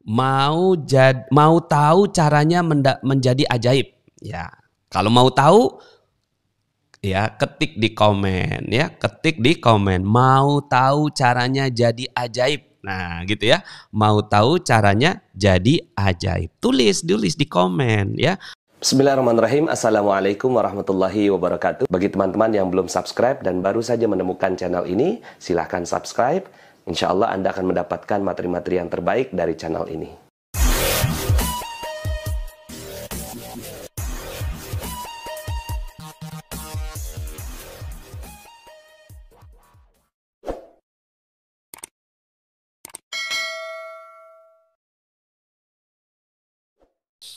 Mau tahu caranya menjadi ajaib. Ya, kalau mau tahu ya ketik di komen ya, ketik di komen. Mau tahu caranya jadi ajaib. Nah, gitu ya. Mau tahu caranya jadi ajaib. Tulis di komen ya. Bismillahirrahmanirrahim. Assalamualaikum warahmatullahi wabarakatuh. Bagi teman-teman yang belum subscribe dan baru saja menemukan channel ini, silahkan subscribe. Insya Allah Anda akan mendapatkan materi-materi yang terbaik dari channel ini.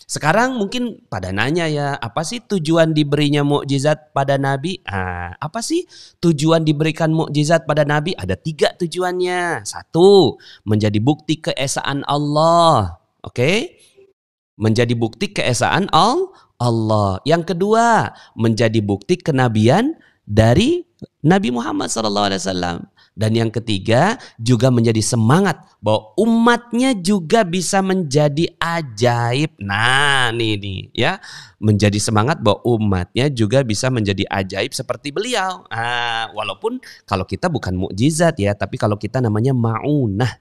Sekarang mungkin pada nanya ya, apa sih tujuan diberinya mukjizat pada Nabi? Apa sih tujuan diberikan mukjizat pada Nabi? Ada 3 tujuannya. 1, menjadi bukti keesaan Allah. Oke? Menjadi bukti keesaan Allah. Yang kedua, menjadi bukti kenabian dari Nabi Muhammad SAW. Dan yang ketiga, juga menjadi semangat bahwa umatnya juga bisa menjadi ajaib. Nah, nih ya, menjadi semangat bahwa umatnya juga bisa menjadi ajaib seperti beliau. Walaupun kalau kita bukan mukjizat ya, tapi kalau kita namanya ma'unah.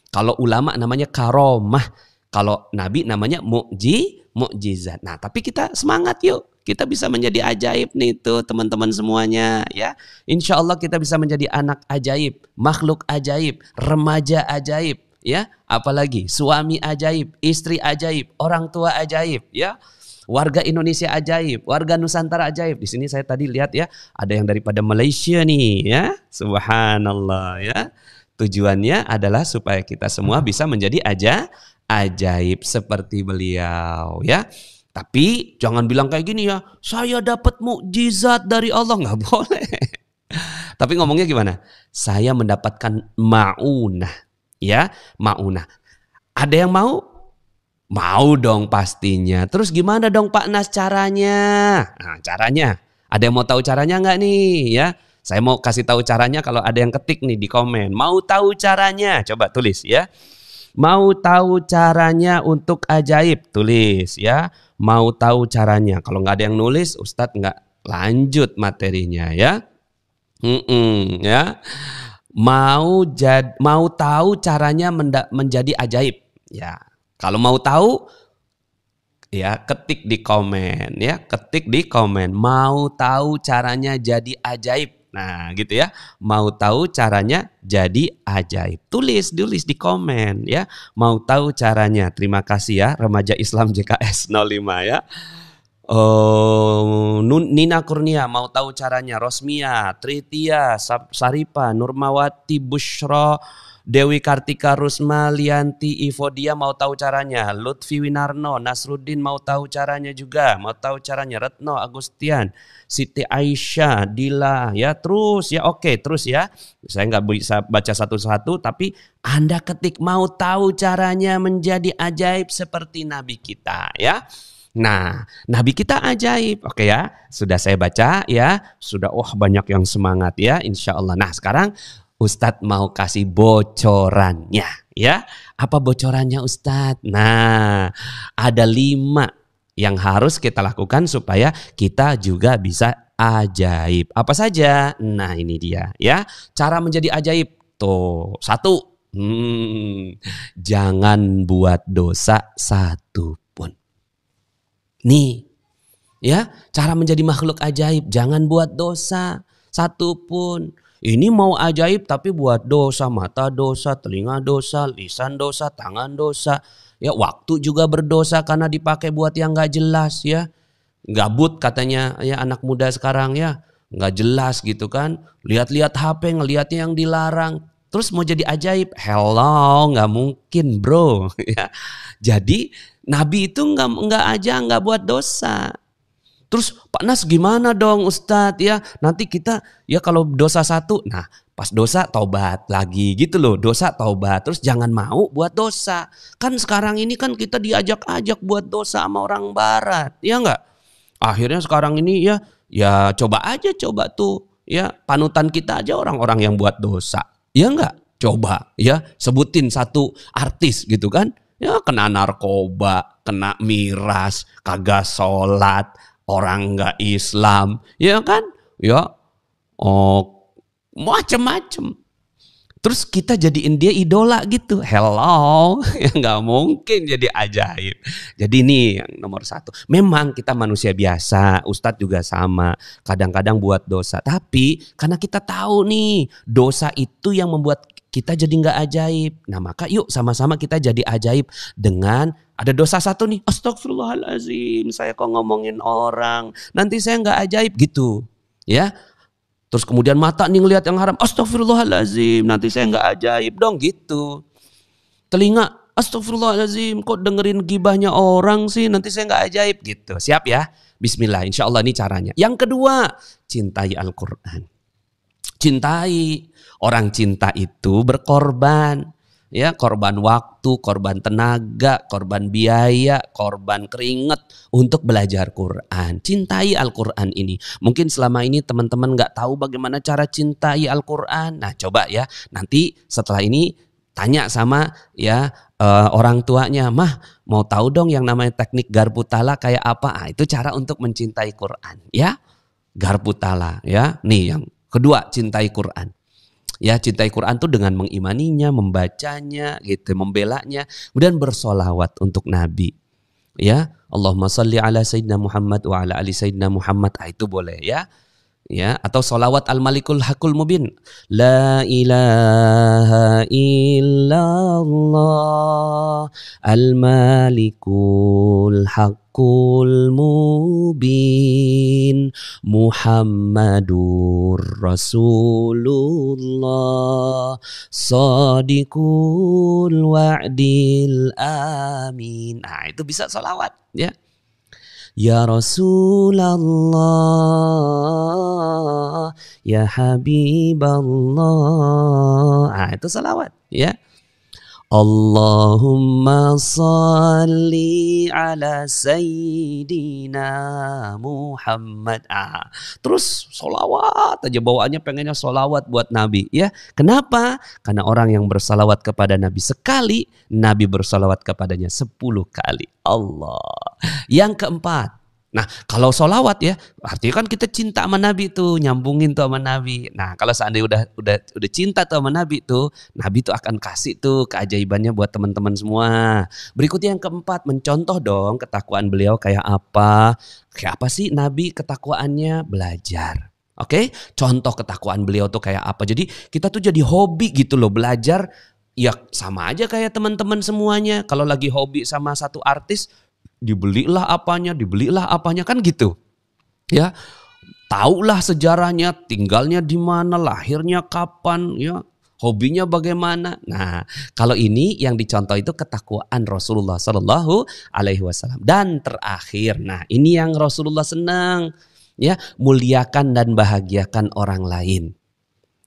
Kalau ulama namanya karomah. Kalau Nabi namanya mukjizat. Nah, tapi kita semangat yuk. Kita bisa menjadi ajaib nih tuh teman-teman semuanya ya. Insya Allah kita bisa menjadi anak ajaib, makhluk ajaib, remaja ajaib ya. Apalagi suami ajaib, istri ajaib, orang tua ajaib ya. Warga Indonesia ajaib, warga Nusantara ajaib. Di sini saya tadi lihat ya, ada yang daripada Malaysia nih ya. Subhanallah ya. Tujuannya adalah supaya kita semua bisa menjadi ajaib seperti beliau ya. Tapi jangan bilang kayak gini ya, saya dapat mukjizat dari Allah, nggak boleh. Tapi ngomongnya gimana? Saya mendapatkan ma'unah, ya ma'unah. Ada yang mau? Mau dong pastinya. Terus gimana dong Pak Nas caranya? Nah caranya, ada yang mau tahu caranya nggak nih? Ya, saya mau kasih tahu caranya kalau ada yang ketik nih di komen. Mau tahu caranya? Coba tulis ya. Mau tahu caranya untuk ajaib? Tulis ya. Mau tahu caranya. Kalau nggak ada yang nulis, Ustadz nggak lanjut materinya ya. Ya. Mau tahu caranya menjadi ajaib. Ya. Kalau mau tahu, ya ketik di komen ya. Ketik di komen. Mau tahu caranya jadi ajaib. Nah gitu ya, mau tahu caranya jadi ajaib. Tulis di komen ya. Mau tahu caranya. Terima kasih ya Remaja Islam JKS 05 ya. Nina Kurnia mau tahu caranya. Rosmia, Tritia, Saripa, Nurmawati, Bushro, Dewi Kartika, Rusma, Lianti, Ivodia mau tahu caranya. Lutfi Winarno, Nasruddin mau tahu caranya juga. Mau tahu caranya. Retno, Agustian, Siti Aisyah, Dila ya. Terus ya, oke terus ya. Saya nggak bisa baca satu-satu, tapi Anda ketik mau tahu caranya menjadi ajaib seperti Nabi kita ya. Nah, Nabi kita ajaib. Oke ya, sudah saya baca ya. Sudah banyak yang semangat ya, insya Allah. Nah sekarang Ustadz mau kasih bocorannya ya. Apa bocorannya Ustadz? Nah, ada 5 yang harus kita lakukan supaya kita juga bisa ajaib. Apa saja? Nah ini dia ya. Cara menjadi ajaib. Tuh, 1. Jangan buat dosa satupun. Nih ya, cara menjadi makhluk ajaib. Jangan buat dosa satupun. Ini mau ajaib tapi buat dosa, mata dosa, telinga dosa, lisan dosa, tangan dosa. Ya waktu juga berdosa karena dipakai buat yang gak jelas ya. Gabut katanya ya anak muda sekarang ya. Gak jelas gitu kan. Lihat-lihat HP, ngelihatnya yang dilarang. Terus mau jadi ajaib? Hello, gak mungkin bro. Ya. Jadi Nabi itu gak buat dosa. Terus Pak Nas gimana dong Ustadz ya, nanti kita ya kalau dosa 1, nah pas dosa taubat lagi gitu loh, dosa taubat, terus jangan mau buat dosa. Kan sekarang ini kan kita diajak-ajak buat dosa sama orang barat, ya enggak? Akhirnya sekarang ini ya coba tuh ya, panutan kita aja orang-orang yang buat dosa, ya enggak? Coba ya sebutin 1 artis gitu kan. Ya kena narkoba, kena miras, kagak sholat, orang nggak Islam, ya kan? Ya, oh macem-macem. Terus kita jadiin dia idola gitu. Hello, ya nggak mungkin jadi ajaib. Jadi ini yang nomor satu. Memang kita manusia biasa, Ustadz juga sama. Kadang-kadang buat dosa. Tapi karena kita tahu nih, dosa itu yang membuat kita jadi nggak ajaib. Nah maka yuk sama-sama kita jadi ajaib dengan ada dosa satu nih. Astagfirullahaladzim, saya kok ngomongin orang. Nanti saya nggak ajaib gitu. Ya. Terus kemudian mata nih ngelihat yang haram. Astagfirullahaladzim, nanti saya nggak ajaib dong gitu. Telinga, astagfirullahaladzim, kok dengerin gibahnya orang sih, nanti saya nggak ajaib gitu. Siap ya? Bismillah, insya Allah ini caranya. Yang kedua, cintai Al-Quran. Cintai. Orang cinta itu berkorban. Ya, korban waktu, korban tenaga, korban biaya, korban keringat untuk belajar Quran. Cintai Al-Quran ini. Mungkin selama ini teman-teman gak tahu bagaimana cara cintai Al-Quran. Nah coba ya, nanti setelah ini tanya sama ya orang tuanya. Mah mau tahu dong yang namanya teknik garpu tala kayak apa? Ah, itu cara untuk mencintai Quran ya. Garpu tala ya. Nih yang kedua, cintai Quran. Ya, cintai Quran tuh dengan mengimaninya, membacanya, gitu, membelanya, kemudian bersolawat untuk Nabi. Ya, Allahumma salli ala Sayyidina Muhammad wa ala ali Sayyidina Muhammad. Ah, itu boleh ya. Ya, atau solawat al-malikul hakul mubin. La ilaha illallah al-malikul hakul mubin Muhammadur Rasulullah Sadiqul wa'dil amin. Nah itu bisa solawat ya. Ya Rasulullah, ya Habiballah. Ah, itu salawat ya. Allahumma salli ala Sayyidina Muhammad. Ah, terus solawat aja bawaannya, pengennya solawat buat Nabi ya. Kenapa? Karena orang yang bersalawat kepada Nabi sekali, Nabi bersalawat kepadanya 10 kali. Allah. Yang keempat, nah kalau solawat ya, artinya kan kita cinta sama Nabi tuh, nyambungin tuh sama Nabi. Nah kalau seandainya udah cinta tuh sama Nabi tuh, Nabi tuh akan kasih tuh keajaibannya buat teman-teman semua. Berikutnya yang keempat, mencontoh dong ketakwaan beliau kayak apa sih Nabi ketakwaannya, belajar. Oke, contoh ketakwaan beliau tuh kayak apa. Jadi kita tuh jadi hobi gitu loh belajar. Ya sama aja kayak teman-teman semuanya. Kalau lagi hobi sama satu artis, dibelilah apanya kan gitu. Ya, taulah sejarahnya, tinggalnya di mana, lahirnya kapan, ya, hobinya bagaimana. Nah, kalau ini yang dicontoh itu ketakwaan Rasulullah Sallallahu Alaihi Wasallam. Dan terakhir, nah ini yang Rasulullah senang, ya, muliakan dan bahagiakan orang lain.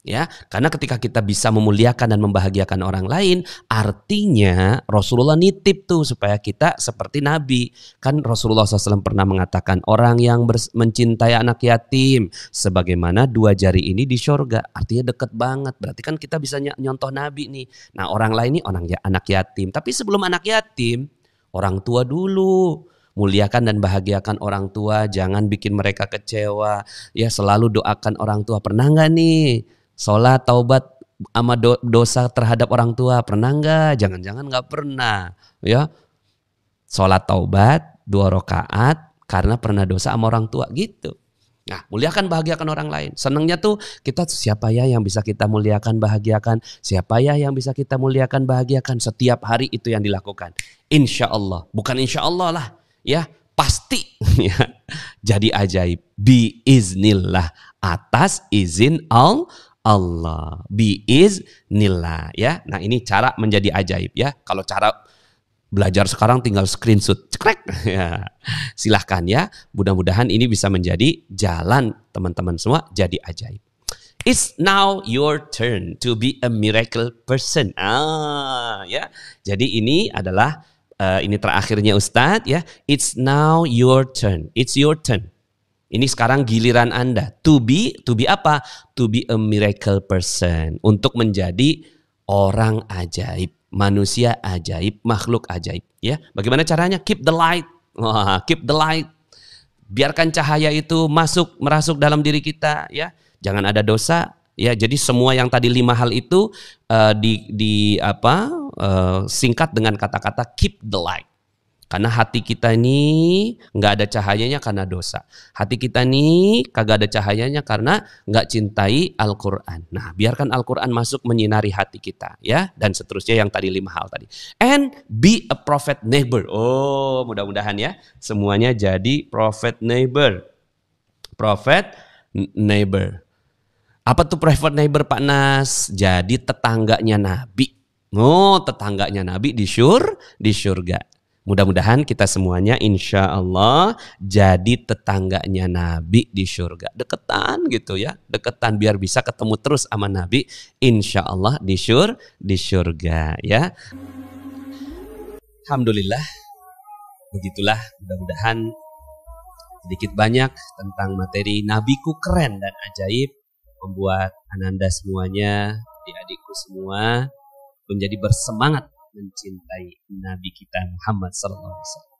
Ya, karena ketika kita bisa memuliakan dan membahagiakan orang lain, artinya Rasulullah nitip tuh supaya kita seperti Nabi. Kan Rasulullah SAW pernah mengatakan orang yang mencintai anak yatim sebagaimana 2 jari ini di surga. Artinya deket banget. Berarti kan kita bisa nyontoh Nabi nih. Nah orang lain nih anak yatim. Tapi sebelum anak yatim, orang tua dulu. Muliakan dan bahagiakan orang tua. Jangan bikin mereka kecewa. Ya selalu doakan orang tua. Pernah gak nih? Sholat taubat sama dosa terhadap orang tua pernah enggak? Jangan-jangan enggak pernah ya. Sholat taubat 2 rakaat karena pernah dosa sama orang tua gitu. Nah muliakan bahagiakan orang lain. Senangnya tuh kita siapa ya yang bisa kita muliakan bahagiakan. Siapa ya yang bisa kita muliakan bahagiakan. Setiap hari itu yang dilakukan. Insya Allah. Bukan insya Allah lah ya. Pasti ya. Jadi ajaib. Biiznillah. Atas izin Allah biiznillah ya. Nah ini cara menjadi ajaib ya. Kalau cara belajar sekarang tinggal screenshot cekrek ya. Silahkan ya. Mudah-mudahan ini bisa menjadi jalan teman-teman semua jadi ajaib. It's now your turn to be a miracle person. Ya. Jadi ini adalah ini terakhirnya Ustadz ya. It's now your turn. It's your turn. Ini sekarang giliran Anda to be apa? To be a miracle person, untuk menjadi orang ajaib. manusia ajaib, makhluk ajaib. Ya, bagaimana caranya? Keep the light. Wah, keep the light. Biarkan cahaya itu merasuk dalam diri kita. Ya, jangan ada dosa. Ya, jadi semua yang tadi 5 hal itu singkat dengan kata-kata keep the light. Karena hati kita ini nggak ada cahayanya karena dosa. Hati kita ini kagak ada cahayanya karena nggak cintai Al-Quran. Nah, biarkan Al-Quran masuk menyinari hati kita, ya, dan seterusnya yang tadi 5 hal tadi. And be a prophet neighbor. Oh, mudah-mudahan ya semuanya jadi prophet neighbor. Prophet neighbor. Apa tuh prophet neighbor, Pak Nas? Jadi tetangganya Nabi. Oh, tetangganya Nabi di surga. Mudah-mudahan kita semuanya insya Allah jadi tetangganya Nabi di surga. Deketan gitu ya. Deketan biar bisa ketemu terus sama Nabi. Insya Allah di surga ya. Alhamdulillah. Begitulah, mudah-mudahan sedikit banyak tentang materi Nabiku keren dan ajaib. Membuat Ananda semuanya, adik-adikku semua menjadi bersemangat mencintai Nabi kita Muhammad SAW.